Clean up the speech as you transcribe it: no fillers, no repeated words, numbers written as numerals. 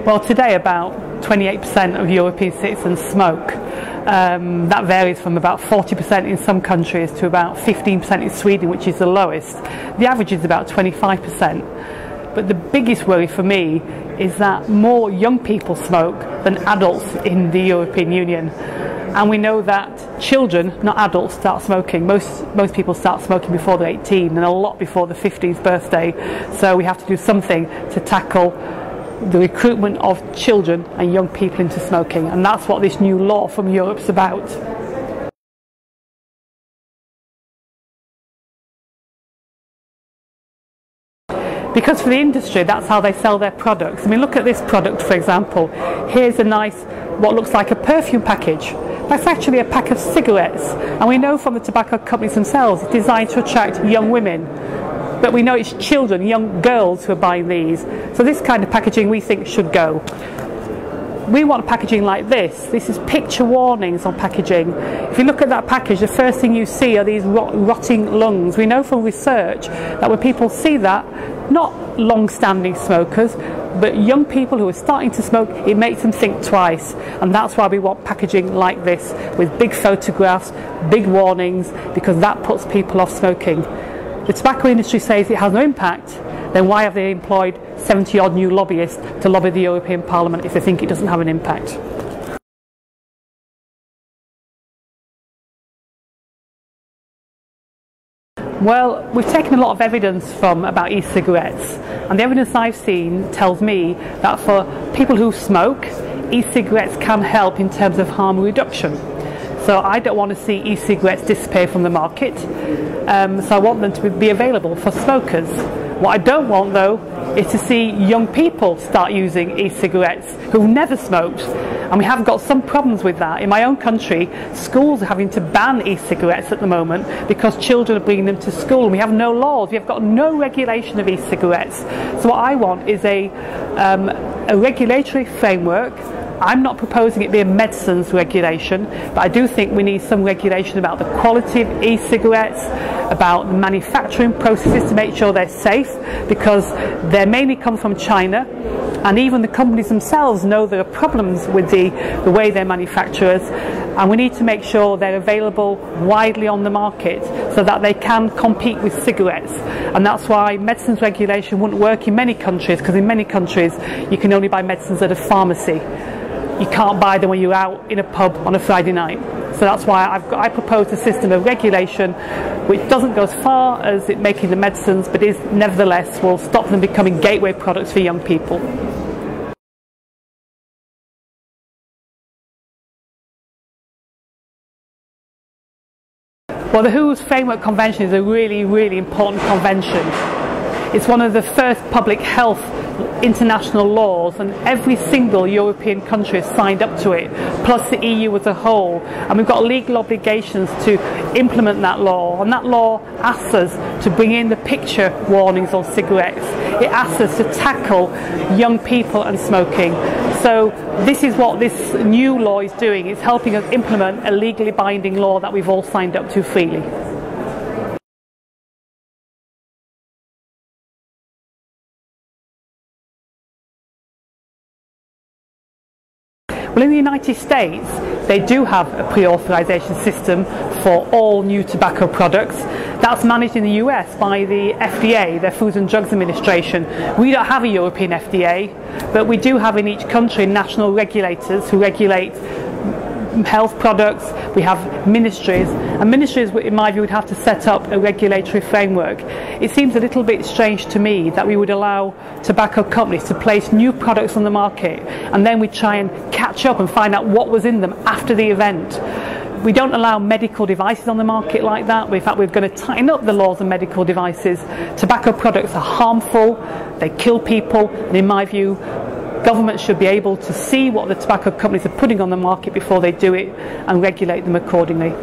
Well, today about 28% of European citizens smoke. That varies from about 40% in some countries to about 15% in Sweden, which is the lowest. The average is about 25%. But the biggest worry for me is that more young people smoke than adults in the European Union. And we know that children, not adults, start smoking. Most people start smoking before they're 18 and a lot before the 15th birthday. So we have to do something to tackle the recruitment of children and young people into smoking. And that's what this new law from Europe's about. Because for the industry, that's how they sell their products. I mean, look at this product, for example. Here's a nice, what looks like a perfume package. That's actually a pack of cigarettes. And we know from the tobacco companies themselves, it's designed to attract young women. But we know it's children, young girls who are buying these. So this kind of packaging we think should go. We want packaging like this. This is picture warnings on packaging. If you look at that package, the first thing you see are these rotting lungs. We know from research that when people see that, not long-standing smokers, but young people who are starting to smoke, it makes them think twice. And that's why we want packaging like this, with big photographs, big warnings, because that puts people off smoking. The tobacco industry says it has no impact, then why have they employed 70-odd new lobbyists to lobby the European Parliament if they think it doesn't have an impact? Well, we've taken a lot of evidence about e-cigarettes, and the evidence I've seen tells me that for people who smoke, e-cigarettes can help in terms of harm reduction. So I don't want to see e-cigarettes disappear from the market, so I want them to be available for smokers. What I don't want, though, is to see young people start using e-cigarettes who've never smoked. And we have got some problems with that. In my own country, schools are having to ban e-cigarettes at the moment because children are bringing them to school. And we have no laws. We have got no regulation of e-cigarettes. So what I want is a regulatory framework. I'm not proposing it be a medicines regulation, but I do think we need some regulation about the quality of e-cigarettes, about the manufacturing processes to make sure they're safe, because they mainly come from China, and even the companies themselves know there are problems with the way they're manufactured, and we need to make sure they're available widely on the market so that they can compete with cigarettes. And that's why medicines regulation wouldn't work in many countries, because in many countries you can only buy medicines at a pharmacy. You can't buy them when you're out in a pub on a Friday night. So that's why I propose a system of regulation which doesn't go as far as it making the medicines, but is nevertheless will stop them becoming gateway products for young people. Well, the WHO's Framework Convention is a really, really important convention. It's one of the first public health international laws, and every single European country has signed up to it, plus the EU as a whole, and we've got legal obligations to implement that law. And that law asks us to bring in the picture warnings on cigarettes. It asks us to tackle young people and smoking. So this is what this new law is doing. It's helping us implement a legally binding law that we've all signed up to freely. Well, in the United States, they do have a pre-authorization system for all new tobacco products. That's managed in the US by the FDA, the Food and Drugs Administration. We don't have a European FDA, but we do have in each country national regulators who regulate health products. We have ministries, and ministries, in my view, would have to set up a regulatory framework. It seems a little bit strange to me that we would allow tobacco companies to place new products on the market, and then we try and catch up and find out what was in them after the event. We don't allow medical devices on the market like that. In fact, we're going to tighten up the laws on medical devices. Tobacco products are harmful, they kill people, and in my view, governments should be able to see what the tobacco companies are putting on the market before they do it and regulate them accordingly.